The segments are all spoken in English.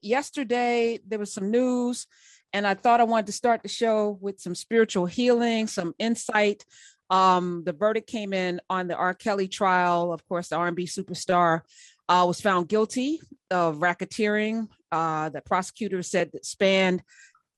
yesterday there was some news, and I thought I wanted to start the show with some spiritual healing, some insight. The verdict came in on the R. Kelly trial. Of course, the R&B superstar was found guilty of racketeering that prosecutors said that spanned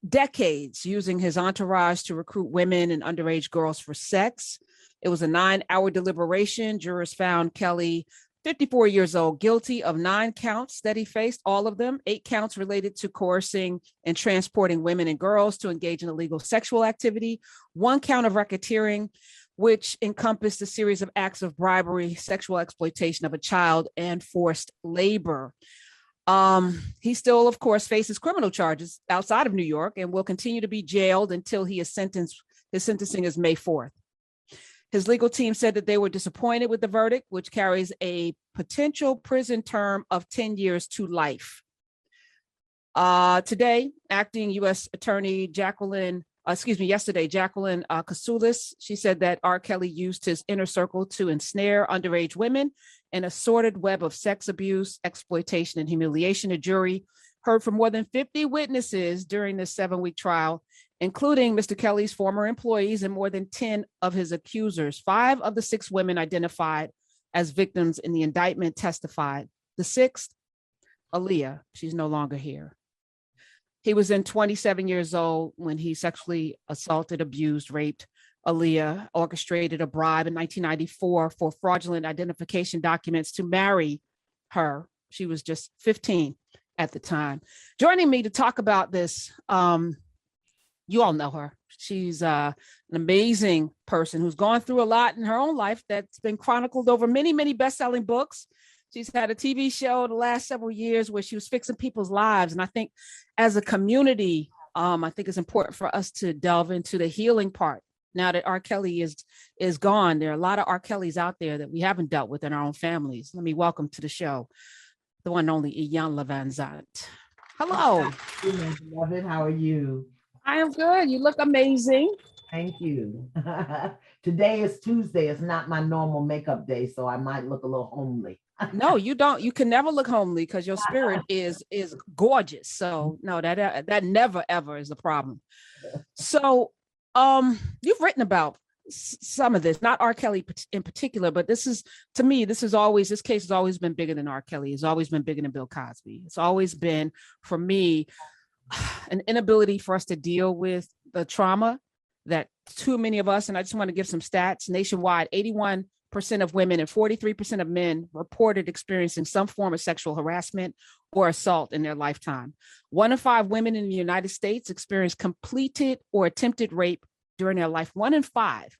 decades, using his entourage to recruit women and underage girls for sex. It was a 9-hour deliberation. Jurors found Kelly, 54 years old, guilty of 9 counts that he faced, all of them, 8 counts related to coercing and transporting women and girls to engage in illegal sexual activity, 1 count of racketeering, which encompassed a series of acts of bribery, sexual exploitation of a child, and forced labor. He still, of course, faces criminal charges outside of New York and will continue to be jailed until he is sentenced. His sentencing is May 4th. His legal team said that they were disappointed with the verdict, which carries a potential prison term of 10 years to life. Today, acting U.S. Attorney Jacqueline Kasulis, she said that R. Kelly used his inner circle to ensnare underage women in a sordid web of sex abuse, exploitation, and humiliation. A jury heard from more than 50 witnesses during this 7-week trial, including Mr. Kelly's former employees and more than 10 of his accusers. 5 of the 6 women identified as victims in the indictment testified. The 6th, Aaliyah, she's no longer here. He was 27 years old when he sexually assaulted, abused, raped Aaliyah, orchestrated a bribe in 1994 for fraudulent identification documents to marry her. She was just 15 at the time. Joining me to talk about this, you all know her. She's an amazing person who's gone through a lot in her own life that's been chronicled over many, many best-selling books. She's had a TV show the last several years where she was fixing people's lives. And I think as a community, I think it's important for us to delve into the healing part. Now that R. Kelly is gone, there are a lot of R. Kellys out there that we haven't dealt with in our own families. Let me welcome to the show the one and only Iyanla Vanzant. Hello. Love it. How are you? I am good. You look amazing. Thank you. Today is Tuesday. It's not my normal makeup day, so I might look a little homely. No, you don't. You can never look homely because your spirit is gorgeous. So no, that never ever is a problem. So you've written about some of this, not R. Kelly in particular, but this is, to me, this case has always been bigger than R. Kelly. It's always been bigger than Bill Cosby. It's always been, for me, an inability for us to deal with the trauma that too many of us, and I just want to give some stats, nationwide, 81% of women and 43% of men reported experiencing some form of sexual harassment or assault in their lifetime. 1 in 5 women in the United States experienced completed or attempted rape during their life. 1 in 5,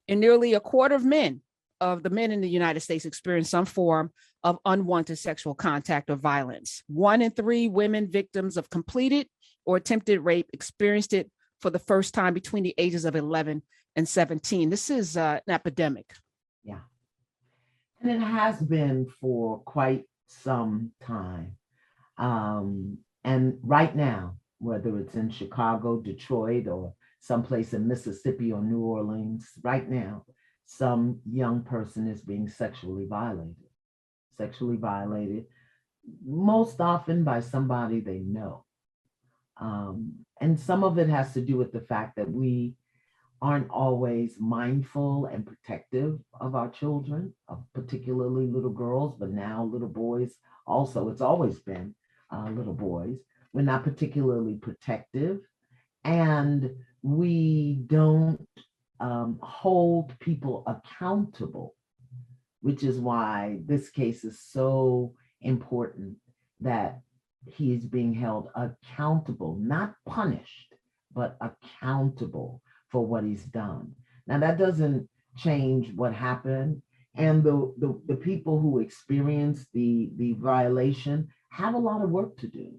and nearly a quarter of the men in the United States experience some form of unwanted sexual contact or violence. 1 in 3 women victims of completed or attempted rape experienced it for the first time between the ages of 11 and 17. This is an epidemic. Yeah. And it has been for quite some time. And right now, whether it's in Chicago, Detroit, or someplace in Mississippi or New Orleans, right now, some young person is being sexually violated, most often by somebody they know. And some of it has to do with the fact that we aren't always mindful and protective of our children, particularly little girls, but now little boys also. It's always been little boys. We're not particularly protective, and we don't hold people accountable, which is why this case is so important, that he is being held accountable, not punished, but accountable for what he's done. Now, that doesn't change what happened. And the people who experience the violation have a lot of work to do,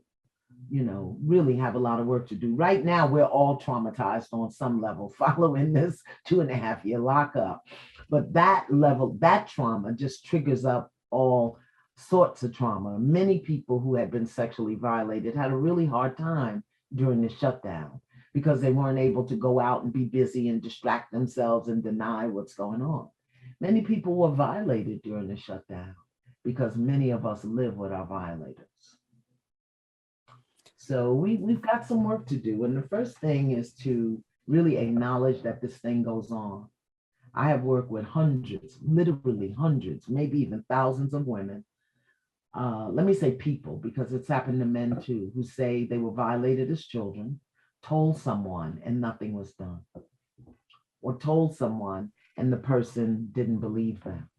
really have a lot of work to do. Right now, we're all traumatized on some level following this 2.5-year lockup. But that trauma just triggers up all sorts of trauma. Many people who had been sexually violated had a really hard time during the shutdown because they weren't able to go out and be busy and distract themselves and deny what's going on. Many people were violated during the shutdown because many of us live with our violators. So we've got some work to do. And the first thing is to really acknowledge that this thing goes on. I have worked with hundreds, literally hundreds, maybe even thousands of women. Let me say people, because it's happened to men too, who say they were violated as children, told someone and nothing was done, or told someone and the person didn't believe them.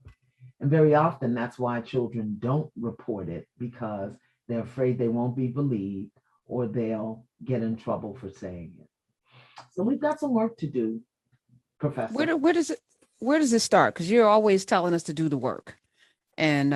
And very often that's why children don't report it, because they're afraid they won't be believed or they'll get in trouble for saying it. So we've got some work to do, Where Professor. do, where does it start? Because you're always telling us to do the work. And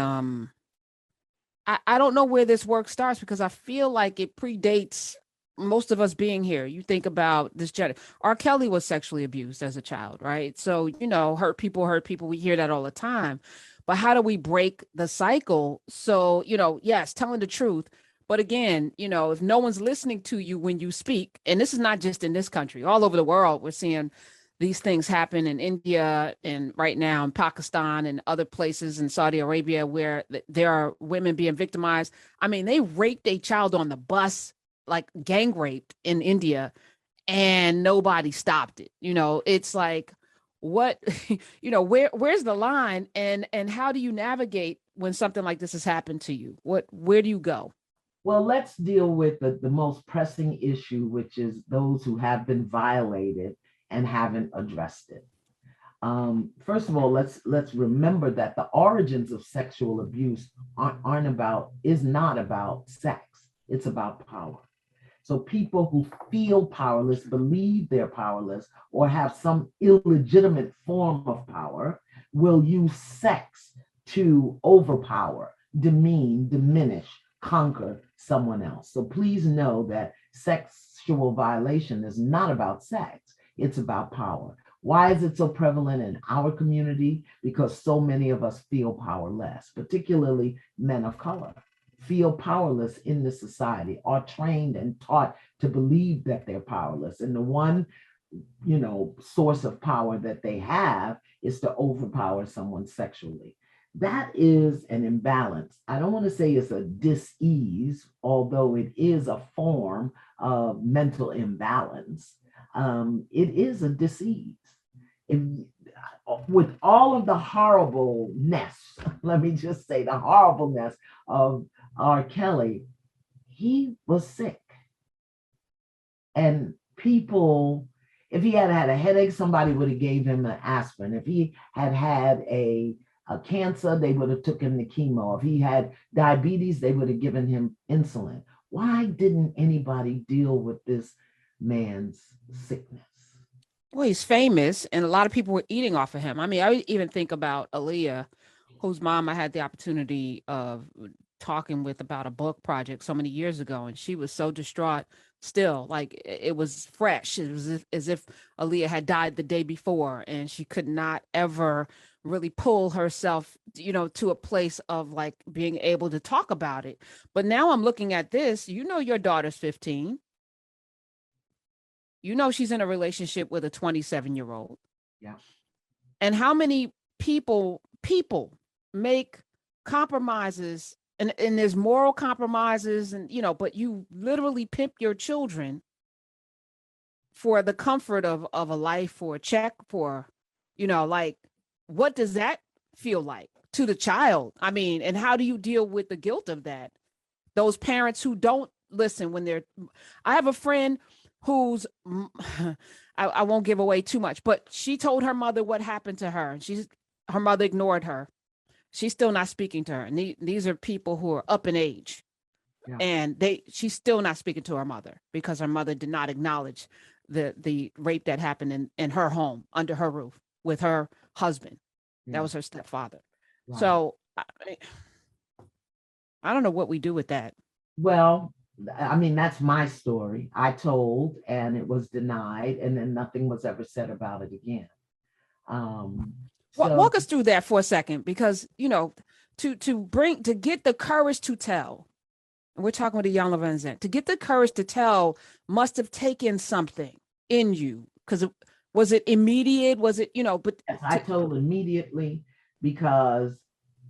I don't know where this work starts because I feel like it predates most of us being here. You think about this R. Kelly was sexually abused as a child, right? So, hurt people hurt people. We hear that all the time. But how do we break the cycle? So, yes, telling the truth. But again, if no one's listening to you when you speak, and this is not just in this country, all over the world, we're seeing these things happen in India and right now in Pakistan and other places in Saudi Arabia where there are women being victimized. I mean, they raped a child on the bus, like gang raped in India, and nobody stopped it. It's like, what, where's the line, and how do you navigate when something like this has happened to you? Where do you go? Well, let's deal with the most pressing issue, which is those who have been violated and haven't addressed it. First of all, let's remember that the origins of sexual abuse is not about sex. It's about power. So people who feel powerless, believe they're powerless, or have some illegitimate form of power will use sex to overpower, demean, diminish, conquer someone else. So please know that sexual violation is not about sex, it's about power. Why is it so prevalent in our community? Because so many of us feel powerless, particularly men of color feel powerless in this society, are trained and taught to believe that they're powerless. And the one, source of power that they have is to overpower someone sexually. That is an imbalance. I don't want to say it's a dis-ease, although it is a form of mental imbalance. It is a dis-ease. If, with all of the horribleness, let me just say the horribleness of R. Kelly, he was sick. And people, if he had had a headache, somebody would have gave him an aspirin. If he had had a cancer, they would have took him to chemo. If he had diabetes, they would have given him insulin. Why didn't anybody deal with this man's sickness? Well, he's famous, and a lot of people were eating off of him. I mean, I even think about Aaliyah, whose mom I had the opportunity of talking with about a book project so many years ago, and she was so distraught still. Like it was fresh. It was as if Aaliyah had died the day before, and she could not ever really pull herself, to a place of like being able to talk about it. But now I'm looking at this. Your daughter's 15. She's in a relationship with a 27-year-old. Yeah. And how many people make compromises, and there's moral compromises, and but you literally pimp your children for the comfort of a life, for a check, for like, what does that feel like to the child? I mean, and how do you deal with the guilt of that? Those parents who don't listen when they're I have a friend who's I won't give away too much, but she told her mother what happened to her, and her mother ignored her. She's still not speaking to her. And these are people who are up in age, Yeah. and she's still not speaking to her mother because her mother did not acknowledge the rape that happened in her home under her roof with her husband. Yeah. That was her stepfather. Right. So I don't know what we do with that. Well, I mean, that's my story. I told, and it was denied, and then nothing was ever said about it again. So Walk us through that for a second, because to get the courage to tell. And we're talking with Iyanla Vanzant. To get the courage to tell must have taken something in you, because was it immediate? Was it But yes, I told immediately because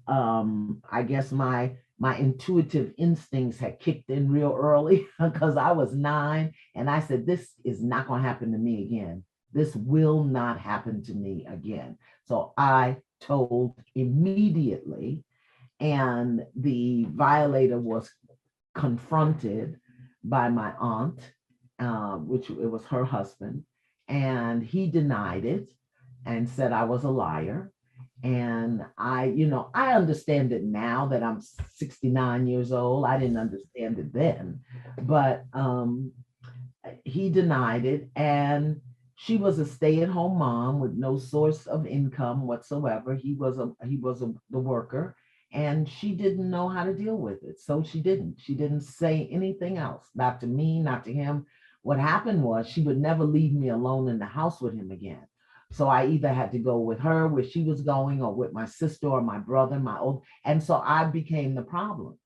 I guess my my intuitive instincts had kicked in real early because I was 9. And I said, this is not going to happen to me again. This will not happen to me again. So I told immediately, and the violator was confronted by my aunt, which it was her husband, and he denied it and said I was a liar. And I understand it now that I'm 69 years old. I didn't understand it then, but he denied it. And she was a stay-at-home mom with no source of income whatsoever. The worker, and she didn't know how to deal with it. So she didn't say anything else, not to me, not to him. What happened was she would never leave me alone in the house with him again. So I either had to go with her where she was going, or with my sister or my brother, and so I became the problem.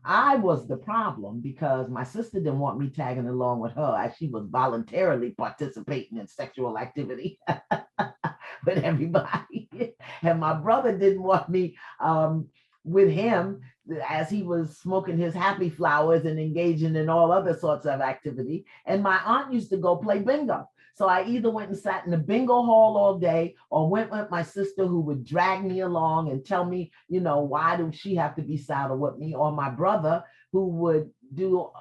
I was the problem because my sister didn't want me tagging along with her as she was voluntarily participating in sexual activity with everybody. And my brother didn't want me with him as he was smoking his happy flowers and engaging in all other sorts of activity. And my aunt used to go play bingo. So I either went and sat in the bingo hall all day, or went with my sister, who would drag me along and tell me, why do she have to be saddled with me, or my brother, who would who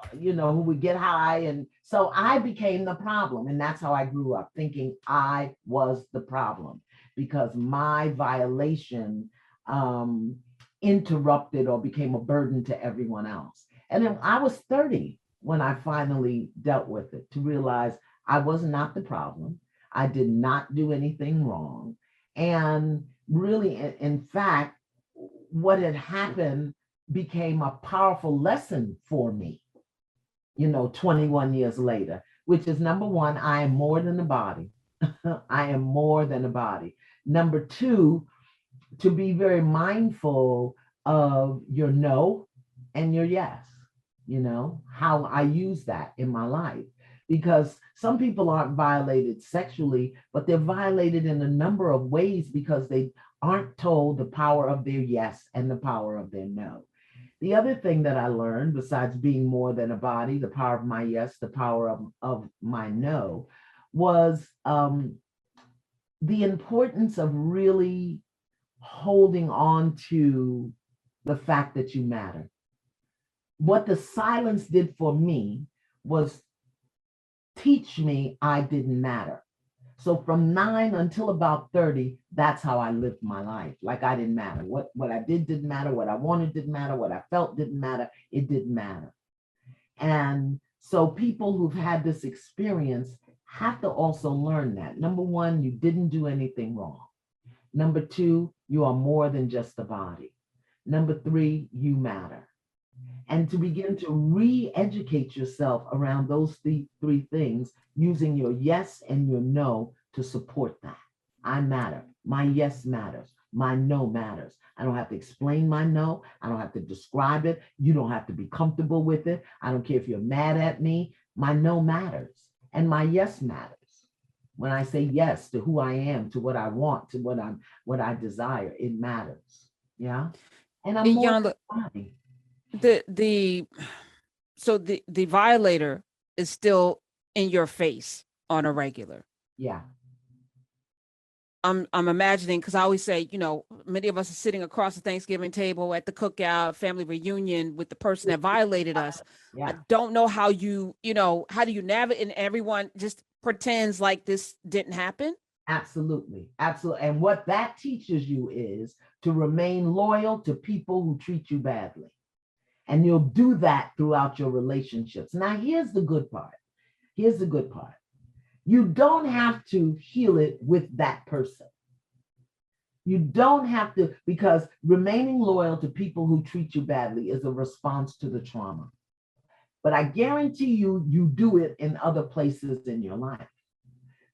would get high. And so I became the problem. And that's how I grew up, thinking I was the problem because my violation interrupted or became a burden to everyone else. And then I was 30 when I finally dealt with it, to realize I was not the problem. I did not do anything wrong. And really, in fact, what had happened became a powerful lesson for me, 21 years later, which is, number one, I am more than a body. I am more than a body. Number two, to be very mindful of your no and your yes, how I use that in my life. Because some people aren't violated sexually, but they're violated in a number of ways because they aren't told the power of their yes and the power of their no. The other thing that I learned, besides being more than a body, the power of my yes, the power of my no, was the importance of really holding on to the fact that you matter. What the silence did for me was teach me I didn't matter. So from 9 until about 30, that's how I lived my life. Like I didn't matter. What I did didn't matter. What I wanted didn't matter. What I felt didn't matter. It didn't matter. And so people who've had this experience have to also learn that. Number one, you didn't do anything wrong. Number two, you are more than just a body. Number three, you matter. And to begin to re-educate yourself around those three things, using your yes and your no to support that. I matter. My yes matters. My no matters. I don't have to explain my no. I don't have to describe it. You don't have to be comfortable with it. I don't care if you're mad at me. My no matters. And my yes matters. When I say yes to who I am, to what I want, to what I desire, it matters. Yeah. And I'm more Iyanla, body. so the violator is still in your face on a regular. Yeah. I'm imagining, because I always say, many of us are sitting across the Thanksgiving table at the cookout family reunion with the person that violated us. Yeah. I don't know how how do you navigate, and everyone just pretends like this didn't happen. Absolutely. Absolutely. And what that teaches you is to remain loyal to people who treat you badly. And you'll do that throughout your relationships. Now, here's the good part. Here's the good part. You don't have to heal it with that person. You don't have to, because remaining loyal to people who treat you badly is a response to the trauma. But I guarantee you, you do it in other places in your life.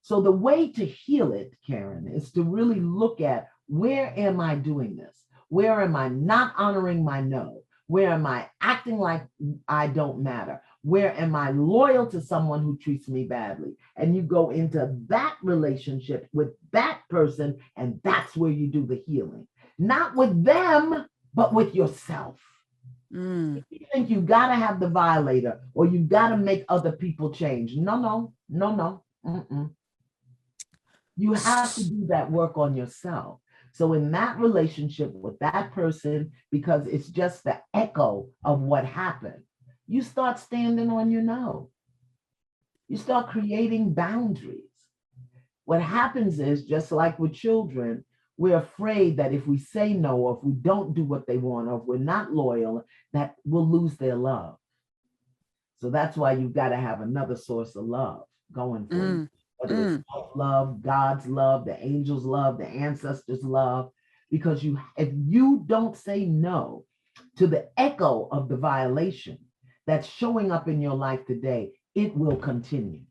So the way to heal it, Karen, is to really look at, where am I doing this? Where am I not honoring my no? Where am I acting like I don't matter? Where am I loyal to someone who treats me badly? And you go into that relationship with that person, and that's where you do the healing. Not with them, but with yourself. Mm. You think you got to have the violator or you got to make other people change. No, no, no, no. Mm-mm. You have to do that work on yourself. So in that relationship with that person, because it's just the echo of what happened, you start standing on your no. You start creating boundaries. What happens is, just like with children, we're afraid that if we say no, or if we don't do what they want, or if we're not loyal, that we'll lose their love. So that's why you've got to have another source of love going for you, Mm. whether it's Mm. love, God's love, the angels' love, the ancestors' love, because if you don't say no to the echo of the violation that's showing up in your life today, it will continue.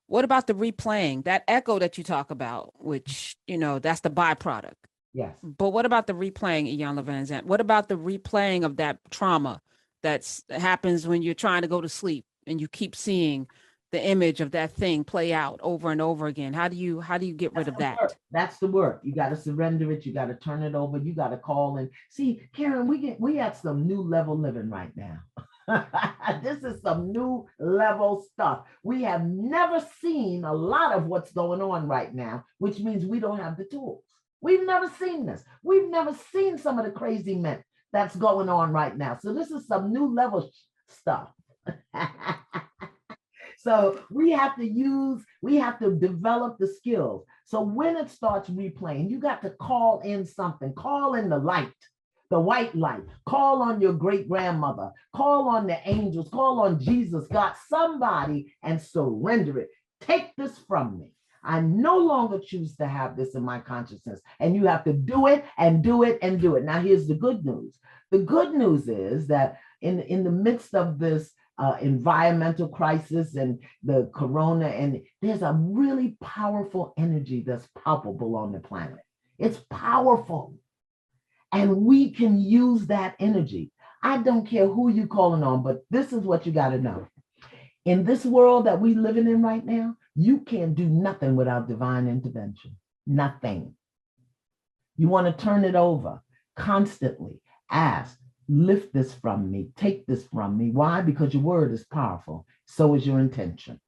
What about the replaying, that echo that you talk about, which, that's the byproduct? Yes. But what about the replaying, Iyanla Vanzant? What about the replaying of that trauma that happens when you're trying to go to sleep and you keep seeing the image of that thing play out over and over again? How do you get rid of that? That's the work. You got to surrender it. You got to turn it over. You got to call in. See, Karen, we at some new level living right now. This is some new level stuff. We have never seen a lot of what's going on right now, which means we don't have the tools. We've never seen this. We've never seen some of the crazy men that's going on right now. So this is some new level stuff. So we have to develop the skills. So when it starts replaying, you got to call in something, call in the light, the white light, call on your great grandmother, call on the angels, call on Jesus, God, somebody, and surrender it. Take this from me. I no longer choose to have this in my consciousness. And you have to do it and do it and do it. Now, here's the good news. The good news is that in the midst of this environmental crisis and the corona, and there's a really powerful energy that's palpable on the planet. It's powerful. And we can use that energy. I don't care who you're calling on, but this is what you got to know. In this world that we're living in right now, you can't do nothing without divine intervention. Nothing. You want to turn it over constantly. Ask, lift this from me, take this from me. Why? Because your word is powerful. So is your intention.